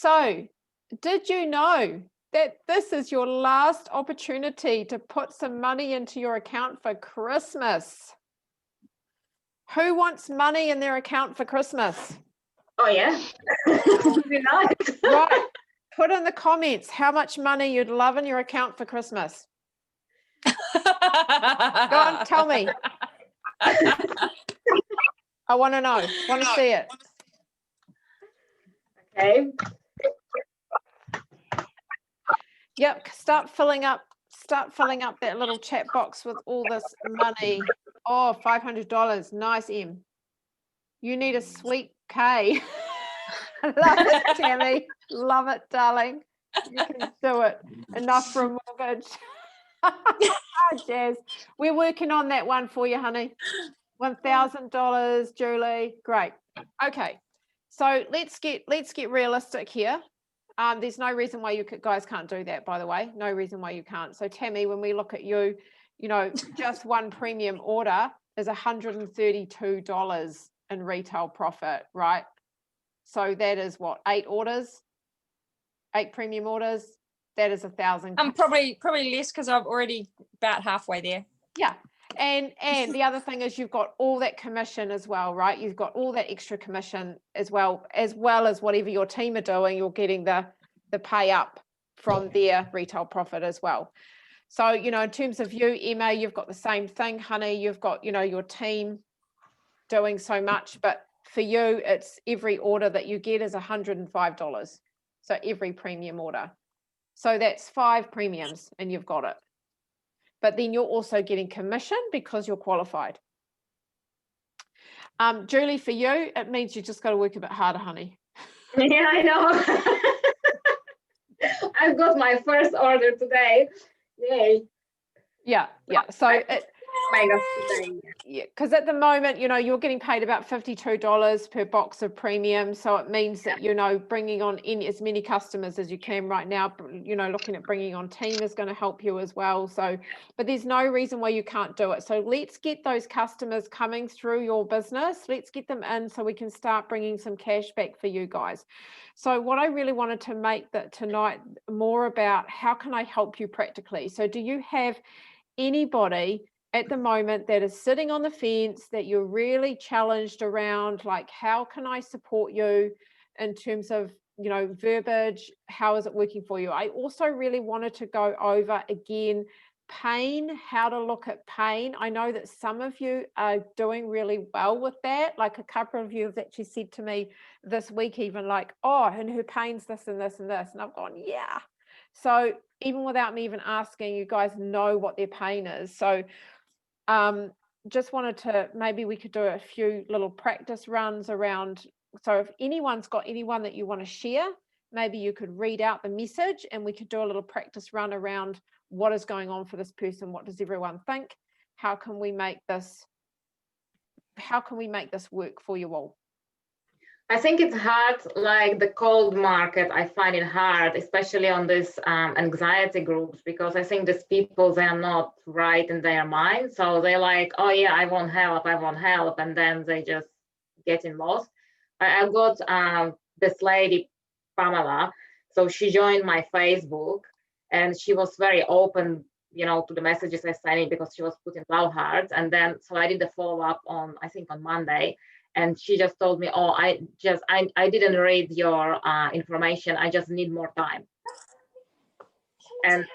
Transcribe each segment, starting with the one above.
So, did you know that this is your last opportunity to put some money into your account for Christmas? Who wants money in their account for Christmas? Oh, yeah. Would be nice. Right. Put in the comments how much money you'd love in your account for Christmas. Go on, tell me. I want to know. Want to see it. Okay. Yep. Start filling up that little chat box with all this money. Oh, $500. Nice, Em. You need a sweet K. Love it, Tammy. Love it, darling. You can do it. Enough for a mortgage. Jazz. We're working on that one for you, honey. $1,000, Julie. Great. Okay. So let's get realistic here. There's no reason why you guys can't do that, by the way. No reason why you can't. So Tammy, when we look at you, just one premium order is $132 in retail profit, right? So that is what, 8 premium orders. That is 1,000. I'm probably less because I'm already about halfway there. Yeah. And the other thing is you've got all that commission as well, right? You've got all that extra commission as well as whatever your team are doing, you're getting the pay up from their retail profit as well. So, in terms of you, Emma, you've got the same thing, honey. You've got, your team doing so much, but for you, it's every order that you get is $105. So every premium order. So that's 5 premiums and you've got it. But then you're also getting commission because you're qualified. Julie, for you, it means you just got to work a bit harder, honey. Yeah, I know. I've got my first order today. Yay. Yeah. So because at the moment, you're getting paid about $52 per box of premium. So it means that, bringing on in as many customers as you can right now, looking at bringing on team is going to help you as well. So, but there's no reason why you can't do it. So let's get those customers coming through your business. Let's get them in so we can start bringing some cash back for you guys. So what I really wanted to make that tonight more about, how can I help you practically? So do you have anybody at the moment that is sitting on the fence that you're really challenged around, like, how can I support you in terms of, verbiage? How is it working for you? I also really wanted to go over again, pain, how to look at pain. I know that some of you are doing really well with that. Like a couple of you have actually said to me this week, even like, oh, and her pain's this and this and this. And I've gone, yeah. So even without me even asking, you guys know what their pain is. So just wanted to, maybe we could do a few little practice runs around. So if anyone's got anyone that you want to share, maybe you could read out the message and we could do a little practice run around what is going on for this person. What does everyone think? How can we make this work for you all? I think it's hard, like the cold market, I find it hard, especially on this anxiety groups, because I think these people, they are not right in their mind. So they're like, oh yeah, I want help. And then they just getting lost. I've got this lady, Pamela. So she joined my Facebook and she was very open, to the messages I sent in because she was putting love hearts. And then, so I did the follow up on Monday. And she just told me, oh, I didn't read your information. I just need more time. And,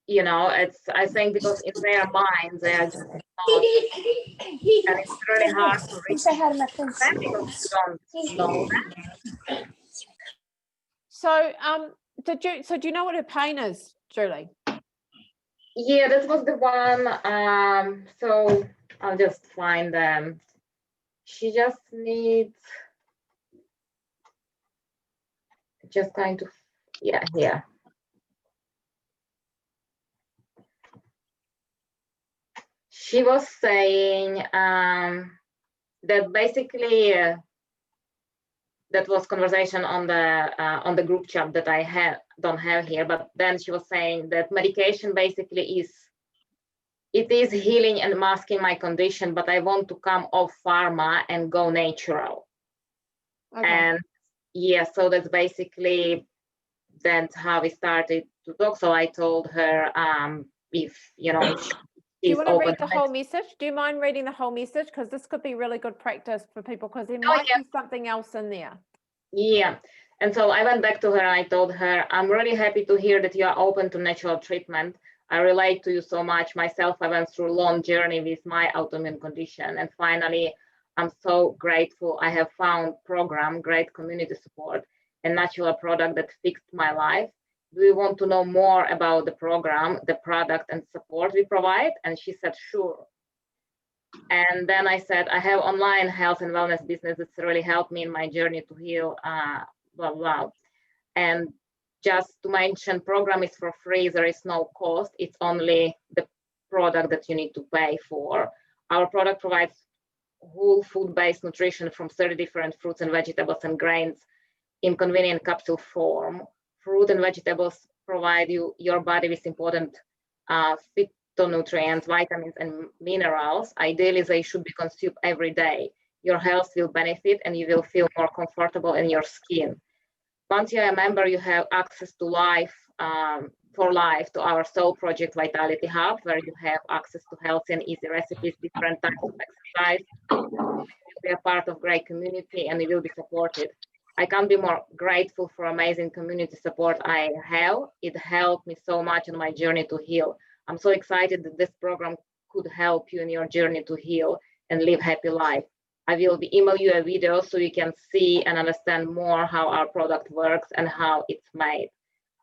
I think because in their minds, they are just not, and it's really hard to reach them because you don't know them. So, do you know what her pain is, Julie? Yeah, that was the one. So I'll just find them. She just needs, just going to, yeah, here. She was saying that basically that was conversation on the group chat that I don't have here, but then she was saying that medication basically is healing and masking my condition, but I want to come off pharma and go natural. Okay. And yeah, so that's basically that's how we started to talk. So I told her if if Do you she's want to open. read the whole message? Do you mind reading the whole message? Because this could be really good practice for people, because there might be something else in there. Yeah. And so I went back to her and I told her, I'm really happy to hear that you are open to natural treatment. I relate to you so much. Myself, I went through a long journey with my autoimmune condition. And finally, I'm so grateful I have found program, great community support, and natural product that fixed my life. Do you want to know more about the program, the product and support we provide? And she said, sure. And then I said, I have online health and wellness business that's really helped me in my journey to heal, blah, blah. And just to mention, program is for free. There is no cost. It's only the product that you need to pay for. Our product provides whole food-based nutrition from 30 different fruits and vegetables and grains in convenient capsule form. Fruit and vegetables provide your body with important phytonutrients, vitamins, and minerals. Ideally, they should be consumed every day. Your health will benefit and you will feel more comfortable in your skin. Once you're a member, you have access to for life to our Soul Project Vitality Hub, where you have access to healthy and easy recipes, different types of exercise. You'll be a part of great community and you will be supported. I can't be more grateful for amazing community support I have. It helped me so much on my journey to heal. I'm so excited that this program could help you in your journey to heal and live happy life. I will email you a video so you can see and understand more how our product works and how it's made.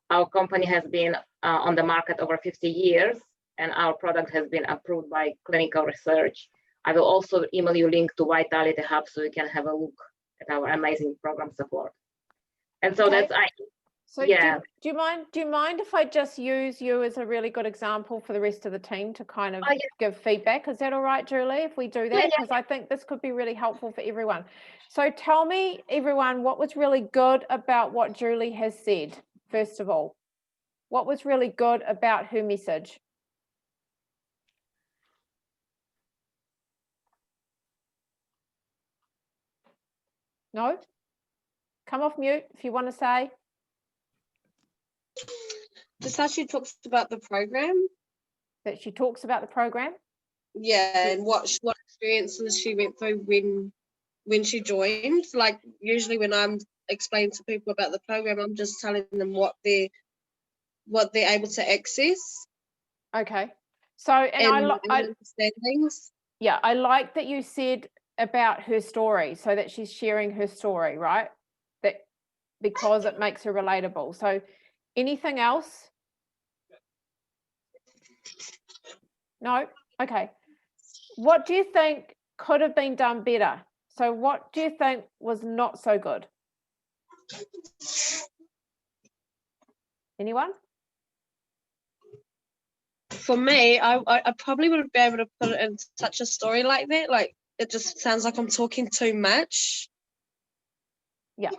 Our company has been on the market over 50 years and our product has been approved by clinical research. I will also email you a link to Vitality Hub so you can have a look at our amazing program support. And so Okay. So yeah. do you mind if I just use you as a really good example for the rest of the team to kind of give feedback? Is that all right, Julie, if we do that? Because I think this could be really helpful for everyone. So tell me, everyone, what was really good about what Julie has said, first of all? What was really good about her message? No? Come off mute if you want to say. Just how she talks about the program. That she talks about the program? Yeah, and what experiences she went through when she joined. Like usually when I'm explaining to people about the program, I'm just telling them what they're able to access. Okay. So and I understandings. Yeah, I like that you said about her story, so that she's sharing her story, right? That because it makes her relatable. So anything else? No? Okay. What do you think could have been done better? So what do you think was not so good? Anyone? For me, I probably wouldn't be able to put it in such a story like that. Like it just sounds like I'm talking too much. Yeah.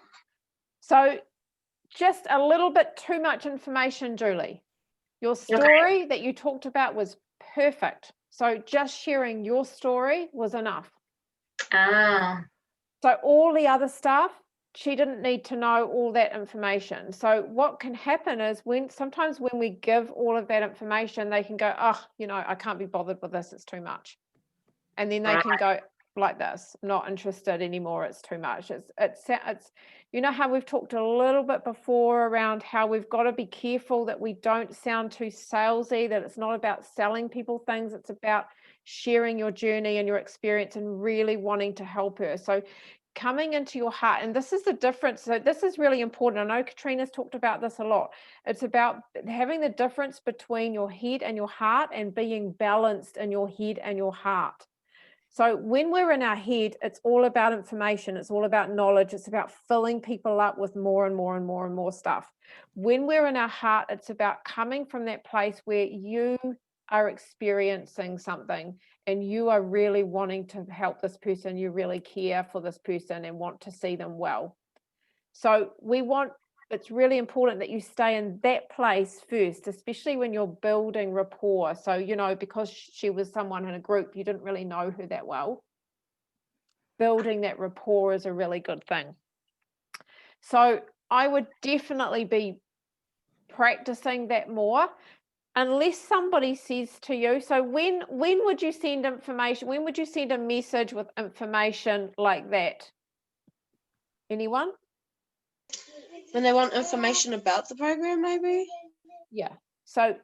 So just a little bit too much information, Julie. Your story that you talked about was perfect. So just sharing your story was enough. So all the other stuff, she didn't need to know all that information. So what can happen is sometimes when we give all of that information, they can go, oh, I can't be bothered with this. It's too much. And then they can go like this, not interested anymore. It's too much. It's how we've talked a little bit before around how we've got to be careful that we don't sound too salesy, that it's not about selling people things. It's about sharing your journey and your experience and really wanting to help her. So coming into your heart, and this is the difference. So this is really important. I know Katrina's talked about this a lot. It's about having the difference between your head and your heart and being balanced in your head and your heart. So when we're in our head, it's all about information. It's all about knowledge. It's about filling people up with more and more and more and more stuff. When we're in our heart, it's about coming from that place where you are experiencing something and you are really wanting to help this person. You really care for this person and want to see them well. So it's really important that you stay in that place first, especially when you're building rapport. So, because she was someone in a group, you didn't really know her that well. Building that rapport is a really good thing. So I would definitely be practicing that more, unless somebody says to you, so when would you send information? When would you send a message with information like that? Anyone? When they want information about the program, maybe. Yeah. So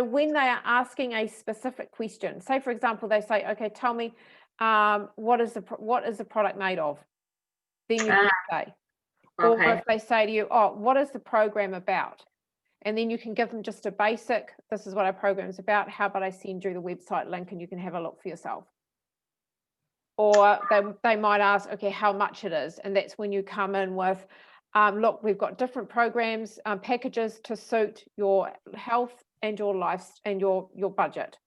when they are asking a specific question, say for example, they say, okay, tell me, what is the product made of? Then you can say, or Okay. if they say to you, oh, what is the program about? And then you can give them just a basic, this is what our program is about. How about I send you the website link and you can have a look for yourself? Or they might ask, okay, how much it is. And that's when you come in with, look, we've got different programs, packages to suit your health and your life and your budget.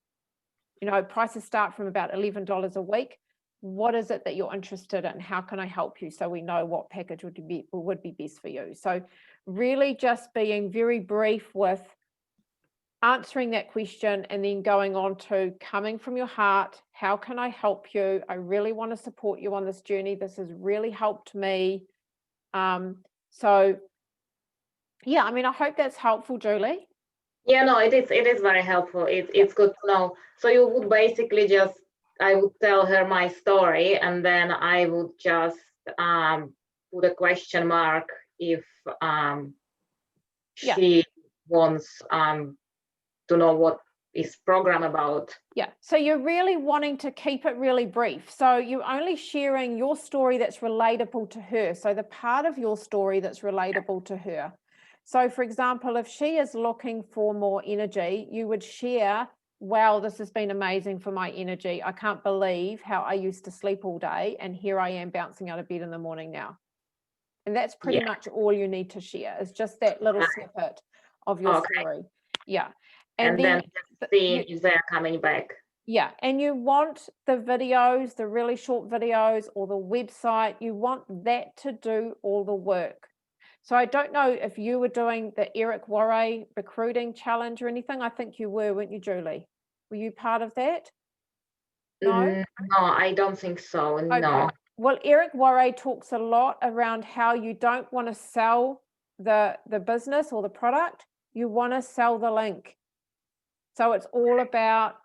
You know, prices start from about $11 a week. What is it that you're interested in? How can I help you? So we know what package would be best for you. So really just being very brief with answering that question and then going on to coming from your heart. How can I help you? I really want to support you on this journey. This has really helped me. So yeah, I mean, I hope that's helpful, Julie. Yeah, no, it is very helpful. It's good to know. So you would basically just, I would tell her my story, and then I would just put a question mark if she wants to know what is program about. Yeah, so you're really wanting to keep it really brief. So you're only sharing your story that's relatable to her. So the part of your story that's relatable to her. So for example, if she is looking for more energy, you would share, wow, this has been amazing for my energy. I can't believe how I used to sleep all day and here I am bouncing out of bed in the morning now. And that's pretty much all you need to share, is just that little snippet of your story. Yeah. And then see if they're coming back. Yeah, and you want the videos, the really short videos, or the website, you want that to do all the work. So I don't know if you were doing the Eric Worre recruiting challenge or anything. I think you were, weren't you, Julie? Were you part of that? No? No, I don't think so. Okay. No. Well, Eric Worre talks a lot around how you don't want to sell the business or the product. You want to sell the link. So it's all about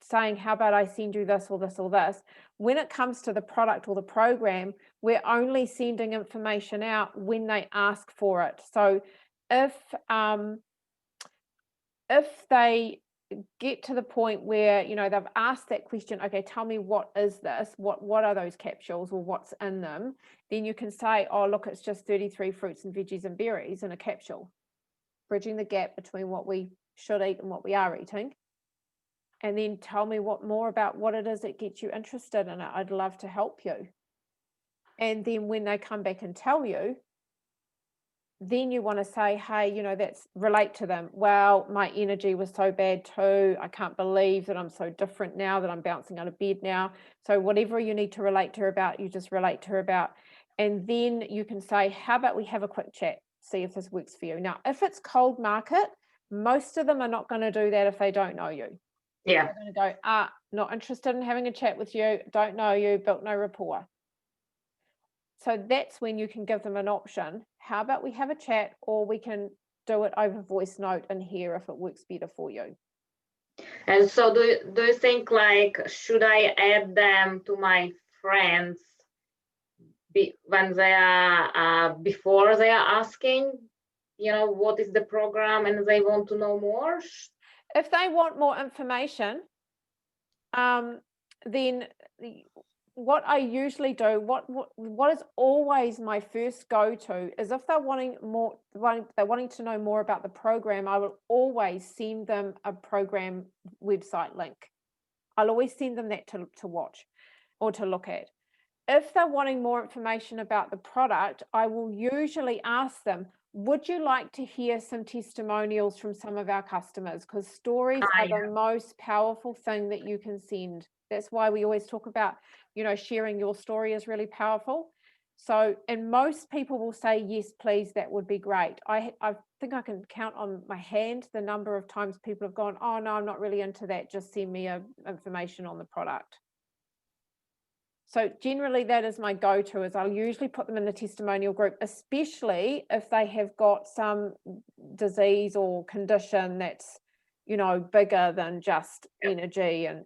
saying, how about I send you this or this or this. When it comes to the product or the program, we're only sending information out when they ask for it. So if they get to the point where, you know, they've asked that question, okay, tell me, what is this? What are those capsules or what's in them? Then you can say, oh, look, it's just 33 fruits and veggies and berries in a capsule, bridging the gap between what we should eat and what we are eating. And then tell me more about what it is that gets you interested in it. I'd love to help you. And then when they come back and tell you, then you want to say, hey, you know, that's relate to them. Well, my energy was so bad too. I can't believe that I'm so different now, that I'm bouncing out of bed now. So whatever you need to relate to her about, you just relate to her about. And then you can say, how about we have a quick chat, see if this works for you. Now, if it's cold market, most of them are not going to do that if they don't know you. Yeah. They're going to go, not interested in having a chat with you, don't know you, built no rapport. So that's when you can give them an option. How about we have a chat, or we can do it over voice note in here if it works better for you. And so do you think, like, should I add them to my friends when they are before they are asking, you know, what is the program and they want to know more? If they want more information, then what I usually do, what is always my first go-to is, if they're wanting to know more about the program, I will always send them a program website link. I'll always send them that to watch or to look at. If they're wanting more information about the product, I will usually ask them, would you like to hear some testimonials from some of our customers? Because stories are the most powerful thing that you can send. That's why we always talk about, you know, sharing your story is really powerful. So, and most people will say, yes, please, that would be great. I think I can count on my hand the number of times people have gone, oh no, I'm not really into that, just send me information on the product. So generally that is my go-to, is I'll usually put them in the testimonial group, especially if they have got some disease or condition that's, you know, bigger than just energy. And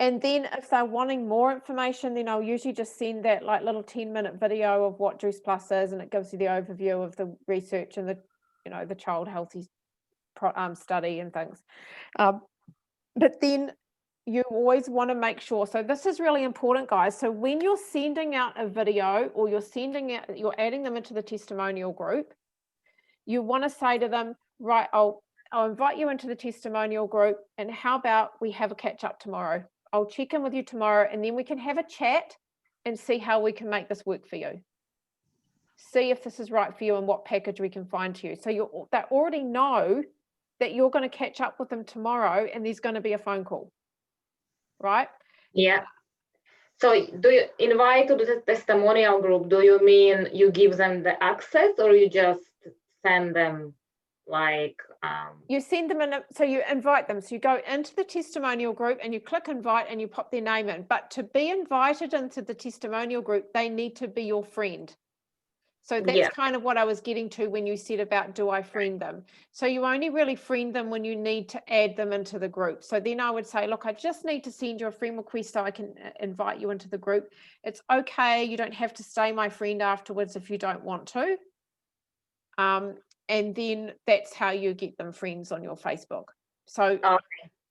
and then if they're wanting more information, then I'll usually just send that like little 10-minute video of what Juice Plus is, and it gives you the overview of the research and the, you know, the child healthy study and things. But then you always want to make sure, so this is really important, guys. So when you're sending out a video, or you're adding them into the testimonial group, you want to say to them, right, I'll invite you into the testimonial group, and how about we have a catch up tomorrow? I'll check in with you tomorrow, and then we can have a chat and see how we can make this work for you. See if this is right for you and what package we can find to you. So they already know that you're going to catch up with them tomorrow, and there's going to be a phone call, right? Yeah. So do you invite to the testimonial group? Do you mean you give them the access, or you just send them like you send them in, so you invite them, so you go into the testimonial group and you click invite and you pop their name in. But to be invited into the testimonial group, they need to be your friend. So that's kind of what I was getting to when you said about, do I friend them? So you only really friend them when you need to add them into the group. So then I would say, look, I just need to send you a friend request so I can invite you into the group. It's okay, you don't have to stay my friend afterwards if you don't want to. And then that's how you get them friends on your Facebook. So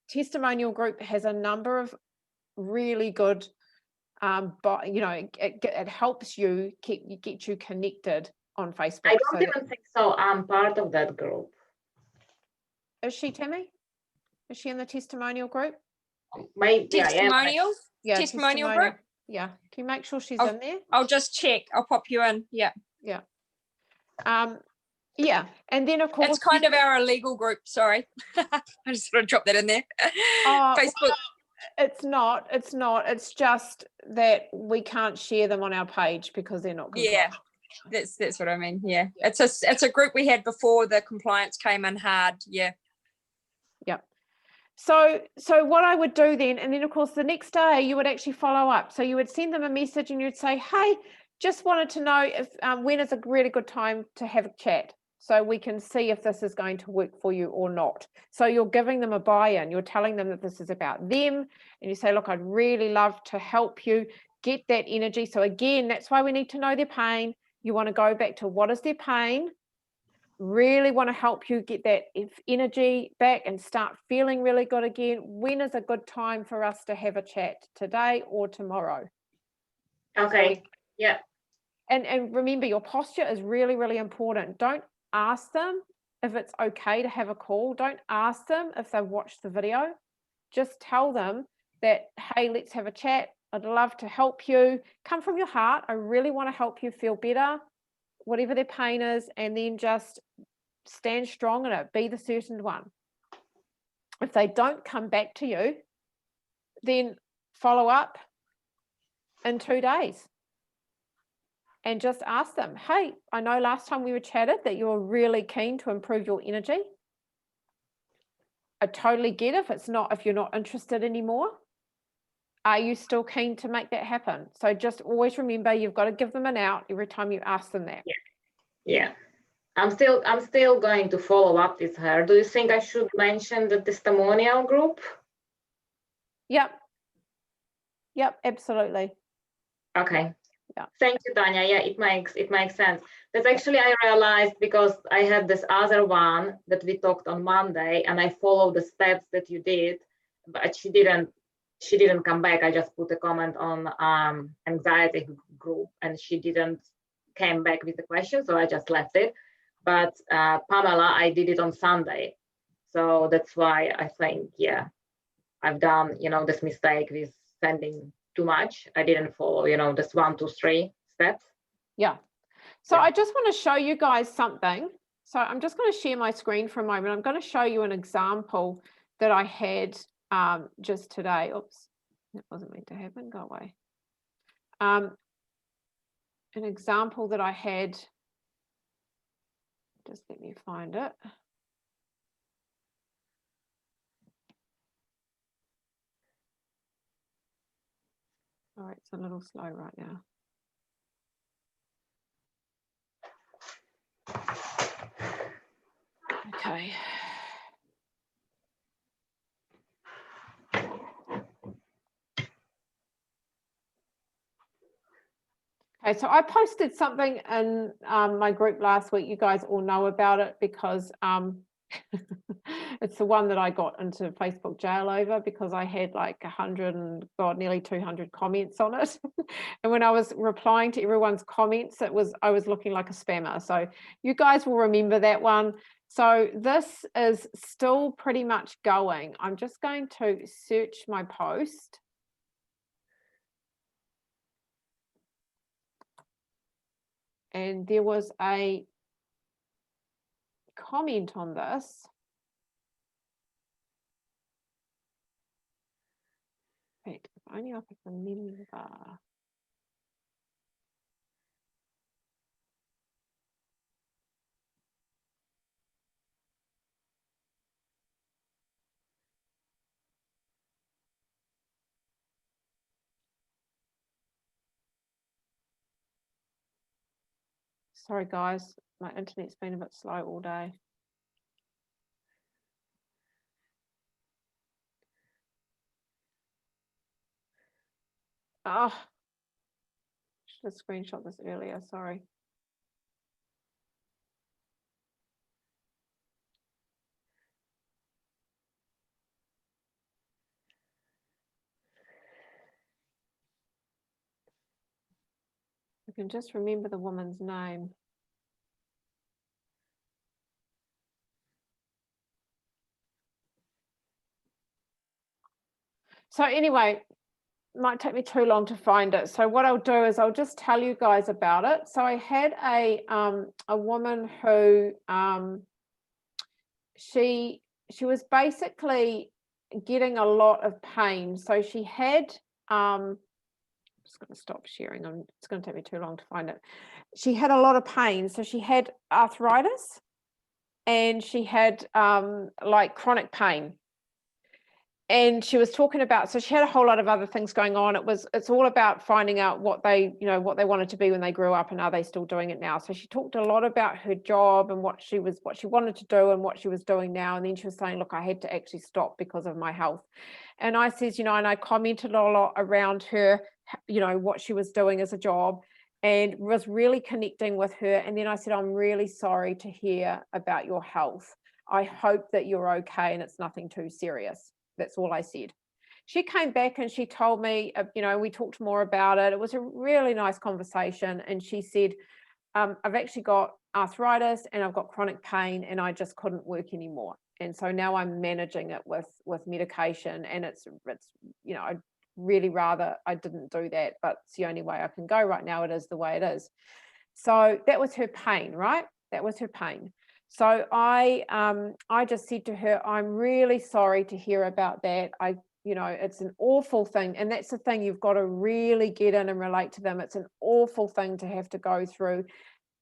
testimonial group has a number of really good, but you know, it helps you get you connected on Facebook. I don't even think so. I'm part of that group. Is she, Tammy? Is she in the testimonial group? Maybe Testimonial? Yeah, testimonial group? Yeah. Can you make sure she's in there? I'll just check. I'll pop you in. Yeah. Yeah. Yeah, and then of course it's kind of our illegal group. Sorry, I just sort of dropped that in there. Facebook. Well, it's not. It's just that we can't share them on our page because they're not compliant. Yeah, that's what I mean. Yeah. It's a group we had before the compliance came in hard. Yeah. So what I would do then, and then of course the next day you would actually follow up. So you would send them a message and you'd say, hey, just wanted to know if when is a really good time to have a chat, so we can see if this is going to work for you or not. So you're giving them a buy-in. You're telling them that this is about them, and you say, look, I'd really love to help you get that energy. So again, that's why we need to know their pain. You want to go back to what is their pain. Really want to help you get that energy back and start feeling really good again. When is a good time for us to have a chat, today or tomorrow? Okay. Yeah. And remember, your posture is really, really important. Don't ask them if it's okay to have a call. Don't ask them if they've watched the video. Just tell them that, hey, let's have a chat. I'd love to help you. Come from your heart. I really want to help you feel better, whatever their pain is, and then just stand strong in it. Be the certain one. If they don't come back to you, then follow up in 2 days. And just ask them, hey, I know last time we were chatted that you were really keen to improve your energy. I totally get if you're not interested anymore. Are you still keen to make that happen? So just always remember, you've got to give them an out every time you ask them that. Yeah. I'm still going to follow up with her. Do you think I should mention the testimonial group? Yep, absolutely. Okay. Yeah. Thank you, Tanya. Yeah, it makes sense. That's actually, I realized, because I had this other one that we talked on Monday, and I followed the steps that you did, but she didn't come back. I just put a comment on anxiety group, and she didn't came back with the question, so I just left it. But Pamela, I did it on Sunday, so that's why I think, yeah, I've done, this mistake with sending too much. I didn't follow, this 1, 2, 3 steps. Yeah. So I just want to show you guys something. So I'm just going to share my screen for a moment. I'm going to show you an example that I had just today. Oops, that wasn't meant to happen. Go away. An example that I had. Just let me find it. Sorry, it's a little slow right now. Okay. Okay, so I posted something in my group last week. You guys all know about it because it's the one that I got into Facebook jail over because I had like 100 and nearly 200 comments on it. And when I was replying to everyone's comments, I was looking like a spammer. So you guys will remember that one. So this is still pretty much going. I'm just going to search my post. And there was a comment on this. Wait, if only I could remember. Sorry, guys, my internet's been a bit slow all day. Oh, should have screenshot this earlier, sorry. I can just remember the woman's name. So anyway, it might take me too long to find it. So what I'll do is I'll just tell you guys about it. So I had a woman who she was basically getting a lot of pain. So she had I'm just going to stop sharing. It's going to take me too long to find it. She had a lot of pain. So she had arthritis and she had like chronic pain. And she was talking about, so she had a whole lot of other things going on. It's all about finding out what they wanted to be when they grew up and are they still doing it now. So she talked a lot about her job and what she wanted to do and what she was doing now. And then she was saying, look, I had to actually stop because of my health. And I says, and I commented a lot around her, what she was doing as a job and was really connecting with her. And then I said, I'm really sorry to hear about your health. I hope that you're okay and it's nothing too serious. That's all I said. She came back and she told me, we talked more about it. It was a really nice conversation. And she said, I've actually got arthritis and I've got chronic pain and I just couldn't work anymore. And so now I'm managing it with medication. And it's I'd really rather I didn't do that, but it's the only way I can go right now. It is the way it is. So that was her pain, right? That was her pain. So I just said to her, I'm really sorry to hear about that. It's an awful thing. And that's the thing, you've got to really get in and relate to them. It's an awful thing to have to go through.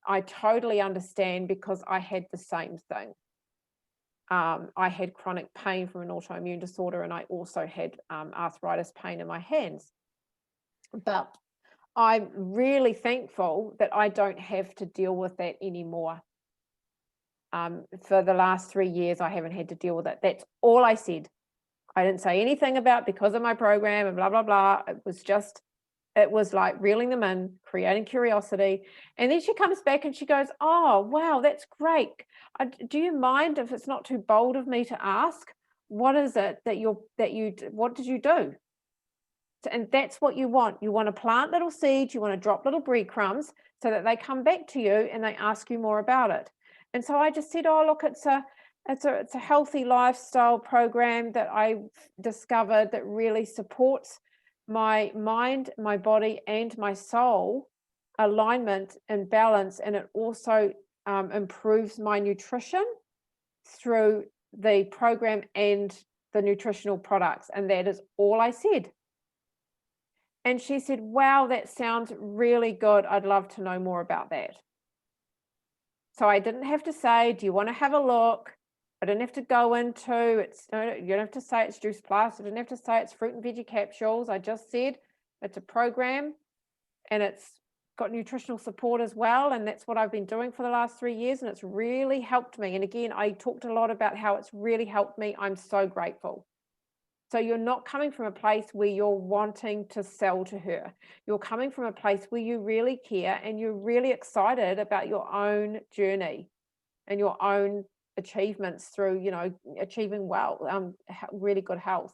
I totally understand because I had the same thing. I had chronic pain from an autoimmune disorder and I also had arthritis pain in my hands. But I'm really thankful that I don't have to deal with that anymore. For the last 3 years, I haven't had to deal with it. That's all I said. I didn't say anything about because of my program and blah, blah, blah. It was like reeling them in, creating curiosity. And then she comes back and she goes, oh, wow, that's great. Do you mind if it's not too bold of me to ask? What is it what did you do? And that's what you want. You want to plant little seeds, you want to drop little breadcrumbs so that they come back to you and they ask you more about it. And so I just said, oh, look, it's a healthy lifestyle program that I discovered that really supports my mind, my body, and my soul alignment and balance. And it also improves my nutrition through the program and the nutritional products. And that is all I said. And she said, wow, that sounds really good. I'd love to know more about that. So I didn't have to say, do you want to have a look? I didn't have to go into you don't have to say it's Juice Plus. I didn't have to say it's fruit and veggie capsules. I just said, It's a program, and it's got nutritional support as well. And that's what I've been doing for the last 3 years. And it's really helped me. And again, I talked a lot about how it's really helped me. I'm so grateful. So you're not coming from a place where you're wanting to sell to her. You're coming from a place where you really care and you're really excited about your own journey and your own achievements through, you know, achieving really good health.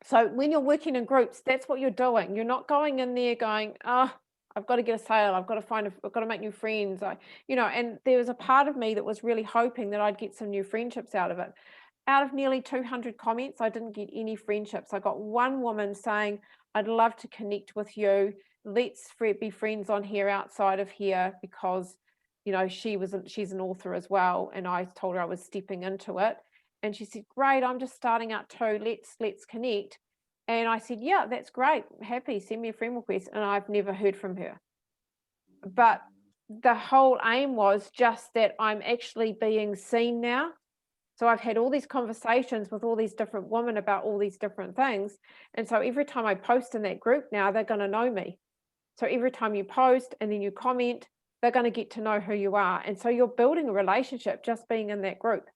So when you're working in groups, that's what you're doing. You're not going in there going, oh, I've got to get a sale. I've got to make new friends. And there was a part of me that was really hoping that I'd get some new friendships out of it. Out of nearly 200 comments, I didn't get any friendships. I got one woman saying, I'd love to connect with you. Let's be friends on here outside of here, because, you know, she's an author as well. And I told her I was stepping into it. And she said, great, I'm just starting out too. Let's connect. And I said, yeah, that's great. Happy, send me a friend request. And I've never heard from her. But the whole aim was just that I'm actually being seen now. So I've had all these conversations with all these different women about all these different things. And so every time I post in that group now, they're going to know me. So every time you post and then you comment, they're going to get to know who you are. And so you're building a relationship just being in that group.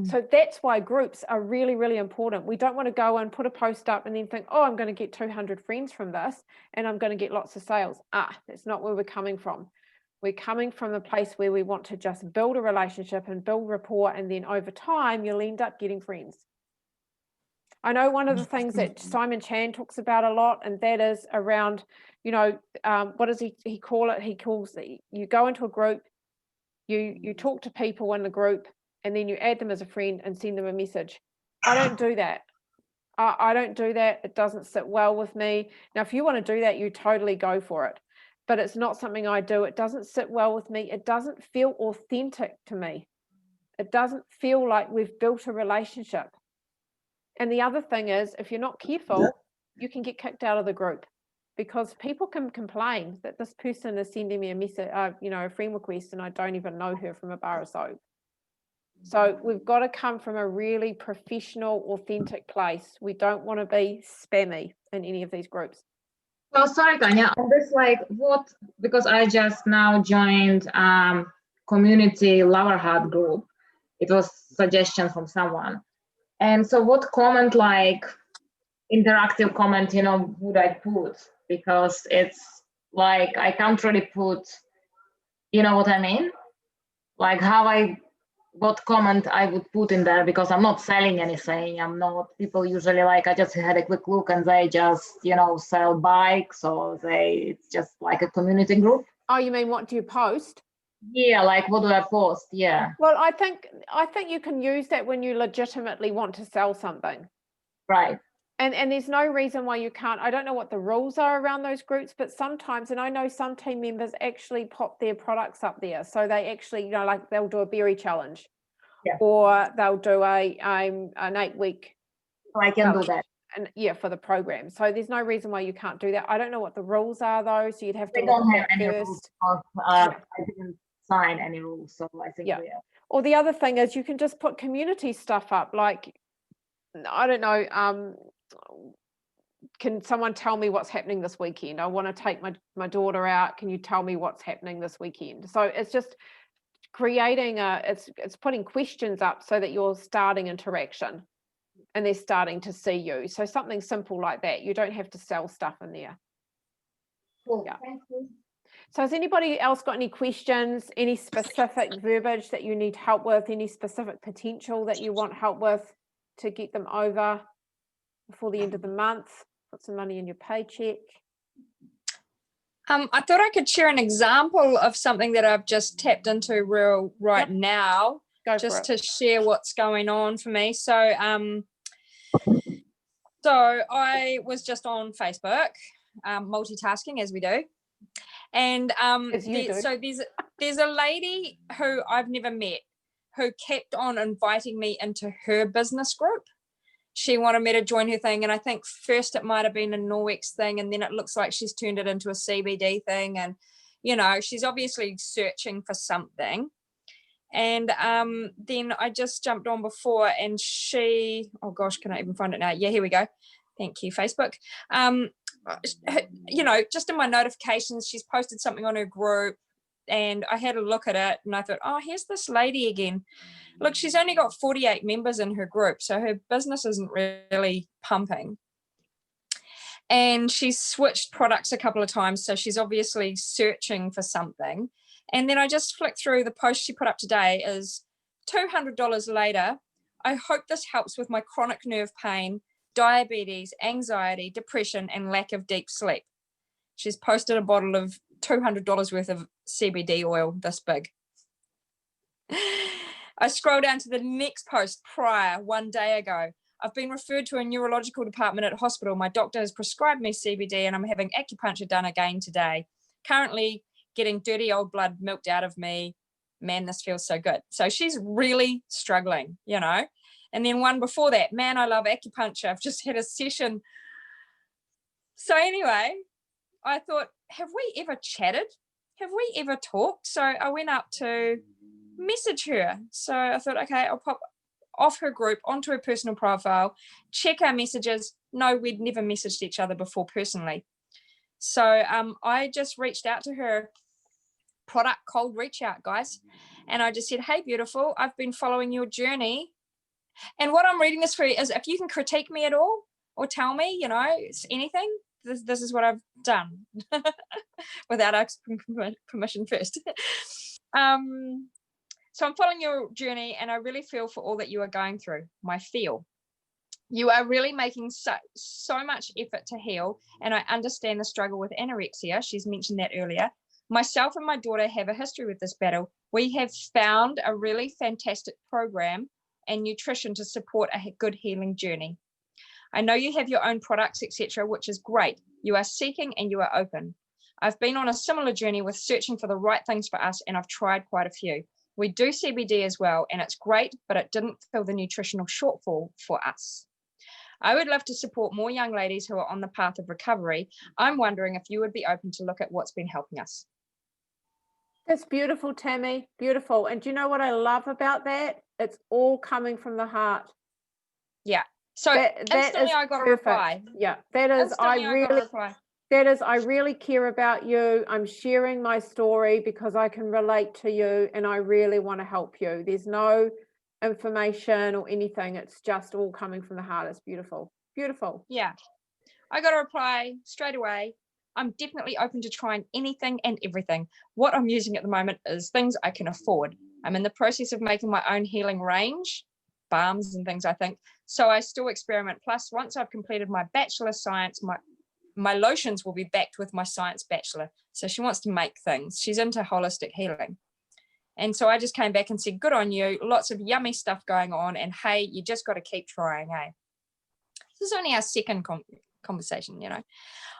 So that's why groups are really, really important. We don't want to go and put a post up and then think, oh, I'm going to get 200 friends from this and I'm going to get lots of sales. That's not where we're coming from. We're coming from a place where we want to just build a relationship and build rapport, and then over time you'll end up getting friends. I know one of the things that Simon Chan talks about a lot, and that is around, what does he call it? He calls you go into a group, you talk to people in the group, and then you add them as a friend and send them a message. I don't do that. I don't do that. It doesn't sit well with me. Now, if you want to do that, you totally go for it. But it's not something I do. It doesn't sit well with me. It doesn't feel authentic to me. It doesn't feel like we've built a relationship. And the other thing is, if you're not careful, you can get kicked out of the group, because people can complain that this person is sending me a message, a friend request, and I don't even know her from a bar of soap. So we've got to come from a really professional, authentic place. We don't want to be spammy in any of these groups. So sorry, Tanya, on this, because I just now joined community Lover Heart group. It was suggestion from someone. And so what comment, interactive comment, would I put? Because it's I can't really put, you know what I mean? What comment I would put in there, because I'm not selling anything. I'm not, people usually I just had a quick look and they just, sell bikes, or it's just like a community group. Oh, you mean what do you post? Yeah, what do I post? Yeah. Well, I think you can use that when you legitimately want to sell something. Right. And there's no reason why you can't. I don't know what the rules are around those groups, but sometimes, and I know some team members actually pop their products up there. So they actually, they'll do a berry challenge, or they'll do an 8-week. So I can do that. And for the program. So there's no reason why you can't do that. I don't know what the rules are though. So you'd have to. They don't have any rules. I didn't sign any rules, so I think. Yeah. Or the other thing is you can just put community stuff up. I don't know. Can someone tell me what's happening this weekend? I want to take my daughter out. Can you tell me what's happening this weekend? So it's just creating it's putting questions up so that you're starting interaction and they're starting to see you. So something simple like that. You don't have to sell stuff in there. Cool. Yeah. Thank you. So has anybody else got any questions, any specific verbiage that you need help with, any specific potential that you want help with to get them over before the end of the month? Put some money in your paycheck. I thought I could share an example of something that I've just tapped into right now, just to share what's going on for me. So I was just on Facebook, multitasking as we do. And so there's a lady who I've never met who kept on inviting me into her business group. She wanted me to join her thing, and I think first it might have been a Norwex thing, and then it looks like she's turned it into a CBD thing, and she's obviously searching for something. And then I just jumped on before, and she, oh gosh, can I even find it now? Yeah, here we go. Thank you, Facebook. You know, just in my notifications, she's posted something on her group, and I had a look at it, and I thought, oh, here's this lady again. Look, she's only got 48 members in her group, so her business isn't really pumping. And she's switched products a couple of times, so she's obviously searching for something. And then I just flicked through the post she put up today is $200 later. I hope this helps with my chronic nerve pain, diabetes, anxiety, depression, and lack of deep sleep. She's posted a bottle of $200 worth of CBD oil this big. I scroll down to the next post prior, 1 day ago. I've been referred to a neurological department at hospital. My doctor has prescribed me CBD, and I'm having acupuncture done again today. Currently getting dirty old blood milked out of me. Man, this feels so good. So she's really struggling, you know. And then one before that, man, I love acupuncture. I've just had a session. So anyway, I thought, have we ever chatted? Have we ever talked? So I went up to message her. So I thought, okay, I'll pop off her group onto her personal profile, check our messages. No, we'd never messaged each other before personally. So I just reached out to her, product cold reach out, guys. And I just said, hey, beautiful, I've been following your journey. And what I'm reading this for is, if you can critique me at all or tell me, you know, anything, this is what I've done without asking permission first. So I'm following your journey, and I really feel for all that you are going through. My feel. You are really making so much effort to heal, and I understand the struggle with anorexia. She's mentioned that earlier. Myself and my daughter have a history with this battle. We have found a really fantastic program and nutrition to support a good healing journey. I know you have your own products, etc., which is great. You are seeking and you are open. I've been on a similar journey with searching for the right things for us, and I've tried quite a few. We do CBD as well, and it's great, but it didn't fill the nutritional shortfall for us. I would love to support more young ladies who are on the path of recovery. I'm wondering if you would be open to look at what's been helping us. That's beautiful, Tammy. Beautiful. And do you know what I love about that? It's all coming from the heart. Yeah. So instantly I got a reply. Yeah, that is, I really care about you. I'm sharing my story because I can relate to you, and I really want to help you. There's no information or anything. It's just all coming from the heart. It's beautiful. Beautiful. Yeah. I got a reply straight away. I'm definitely open to trying anything and everything. What I'm using at the moment is things I can afford. I'm in the process of making my own healing range, balms and things, I think. So I still experiment. Plus, once I've completed my Bachelor of Science, my lotions will be backed with my Science Bachelor. So she wants to make things. She's into holistic healing. And so I just came back and said, good on you. Lots of yummy stuff going on. And hey, you just got to keep trying, eh? This is only our second conversation, you know.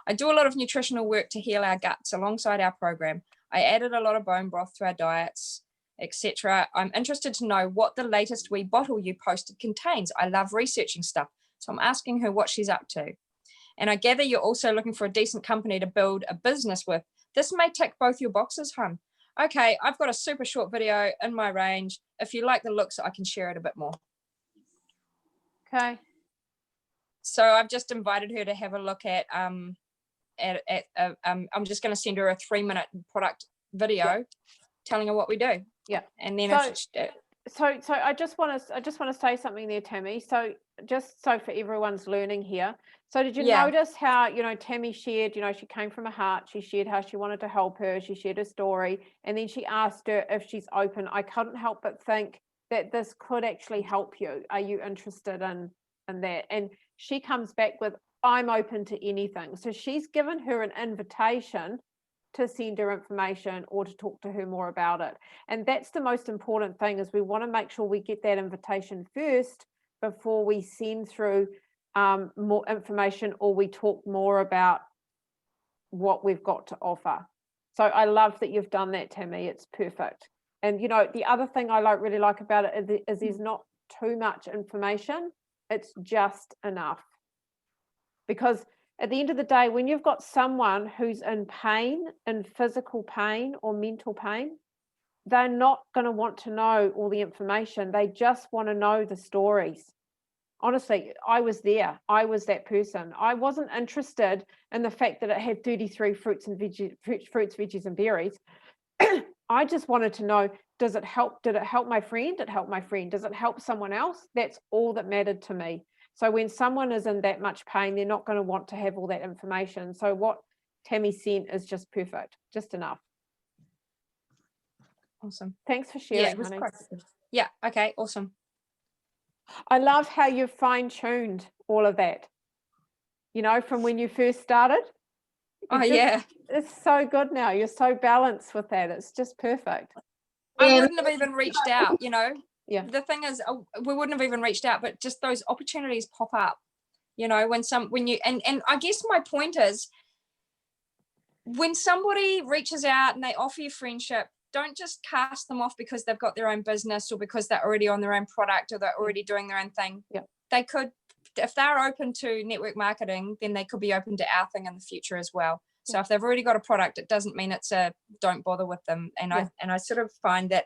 I do a lot of nutritional work to heal our guts alongside our program. I added a lot of bone broth to our diets, etc. I'm interested to know what the latest wee bottle you posted contains. I love researching stuff. So I'm asking her what she's up to. And I gather you're also looking for a decent company to build a business with. This may tick both your boxes, hon. Okay, I've got a super short video in my range. If you like the looks, I can share it a bit more. Okay. So I've just invited her to have a look at I'm just going to send her a 3-minute product video telling her what we do. Yeah. And then so I just want to say something there, Tammy. So just so for everyone's learning here. So did you notice how, you know, Tammy shared, you know, she came from her heart. She shared how she wanted to help her. She shared her story. And then she asked her if she's open. I couldn't help but think that this could actually help you. Are you interested in that? And she comes back with, I'm open to anything. So she's given her an invitation to send her information or to talk to her more about it. And that's the most important thing, is we want to make sure we get that invitation first before we send through more information or we talk more about what we've got to offer. So I love that you've done that, Tammy. It's perfect. And, you know, the other thing I really like about it is there's not too much information. It's just enough. Because at the end of the day, when you've got someone who's in pain, in physical pain or mental pain, they're not going to want to know all the information. They just want to know the stories. Honestly, I was there. I was that person. I wasn't interested in the fact that it had 33 fruits, veggies, and berries. I just wanted to know, does it help? Did it help my friend? It helped my friend. Does it help someone else? That's all that mattered to me. So when someone is in that much pain, they're not going to want to have all that information. So what Tammy sent is just perfect, just enough. Awesome. Thanks for sharing, Yeah, honey. Yeah, okay, awesome. I love how you've fine-tuned all of that, you know, from when you first started. Yeah. It's so good now. You're so balanced with that. It's just perfect. I wouldn't have even reached out, you know. Yeah. The thing is, we wouldn't have even reached out, but just those opportunities pop up, you know, and I guess my point is, when somebody reaches out and they offer you friendship, don't just cast them off because they've got their own business or because they're already on their own product or they're already doing their own thing. Yeah. They could, if they're open to network marketing, then they could be open to our thing in the future as well. So if they've already got a product, it doesn't mean it's a don't bother with them. And I sort of find that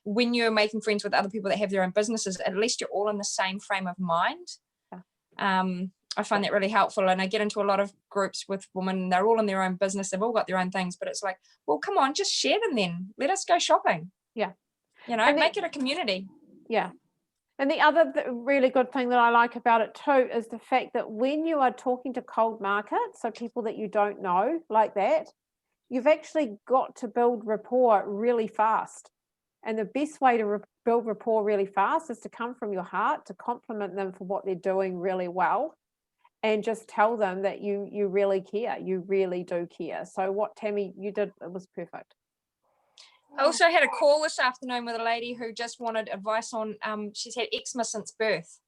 when you're making friends with other people that have their own businesses, at least you're all in the same frame of mind. I find that really helpful. And I get into a lot of groups with women, they're all in their own business, they've all got their own things, but it's like, well, come on, just share them then. Let us go shopping. Yeah. You know, make it a community. Yeah. And the other really good thing that I like about it too is the fact that when you are talking to cold markets, so people that you don't know like that, you've actually got to build rapport really fast. And the best way to build rapport really fast is to come from your heart, to compliment them for what they're doing really well, and just tell them that you really care. You really do care. So what Tammy, you did, it was perfect. I also had a call this afternoon with a lady who just wanted advice on, she's had eczema since birth.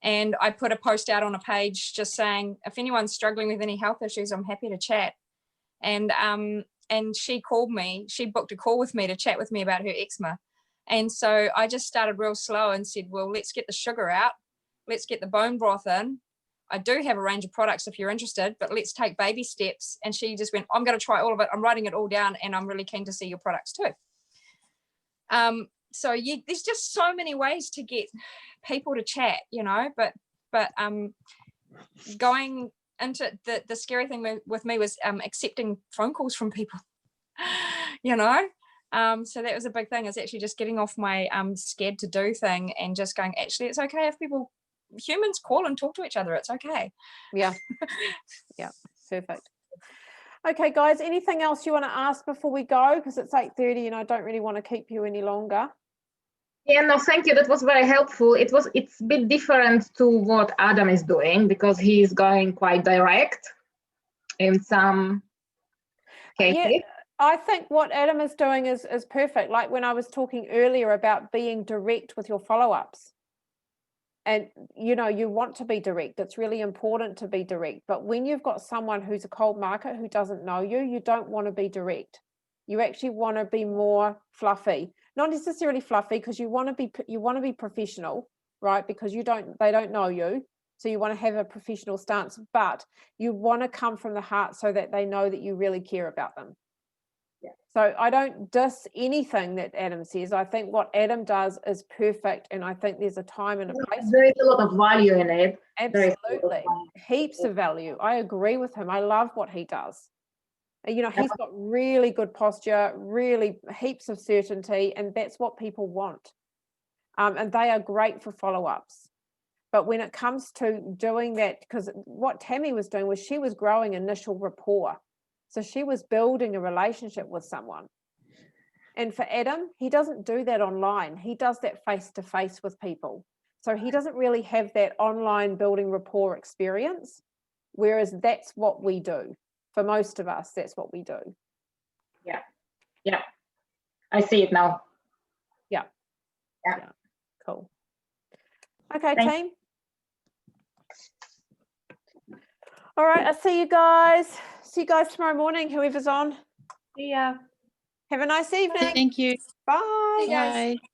And I put a post out on a page just saying, if anyone's struggling with any health issues, I'm happy to chat. And she called me, she booked a call with me to chat with me about her eczema. And so I just started real slow and said, well, let's get the sugar out. Let's get the bone broth in. I do have a range of products if you're interested, but let's take baby steps. And she just went, I'm going to try all of it. I'm writing it all down and I'm really keen to see your products too. So there's just so many ways to get people to chat, you know, but going into the scary thing with me was accepting phone calls from people, you know. So that was a big thing, is actually just getting off my scared to do thing and just going, actually, it's okay if humans call and talk to each other. It's okay. Yeah. Yeah. Perfect. Okay, guys, anything else you want to ask before we go? Because it's 8:30 and I don't really want to keep you any longer. Yeah, no, thank you. That was very helpful. It's a bit different to what Adam is doing because he's going quite direct in some cases. Yeah, I think what Adam is doing is perfect. Like when I was talking earlier about being direct with your follow-ups. And, you know, you want to be direct. It's really important to be direct. But when you've got someone who's a cold market who doesn't know you, you don't want to be direct. You actually want to be more fluffy. Not necessarily fluffy, because you want to be professional, right? Because they don't know you. So you want to have a professional stance, but you want to come from the heart so that they know that you really care about them. Yeah. So I don't diss anything that Adam says. I think what Adam does is perfect, and I think there's a time and a place. There is a lot of value in it. Absolutely. Heaps of value. I agree with him. I love what he does. You know, he's got really good posture, really heaps of certainty, and that's what people want. And they are great for follow-ups. But when it comes to doing that, because what Tammy was doing was she was growing initial rapport. So she was building a relationship with someone. And for Adam, he doesn't do that online. He does that face-to-face with people. So he doesn't really have that online building rapport experience, whereas that's what we do. For most of us, that's what we do. Yeah. Yeah. I see it now. Yeah. Yeah. Yeah. Cool. Okay, Thanks. team. All right, I'll see you guys. See you guys tomorrow morning, whoever's on. See ya. Have a nice evening. Thank you. Bye. Hey guys. Bye.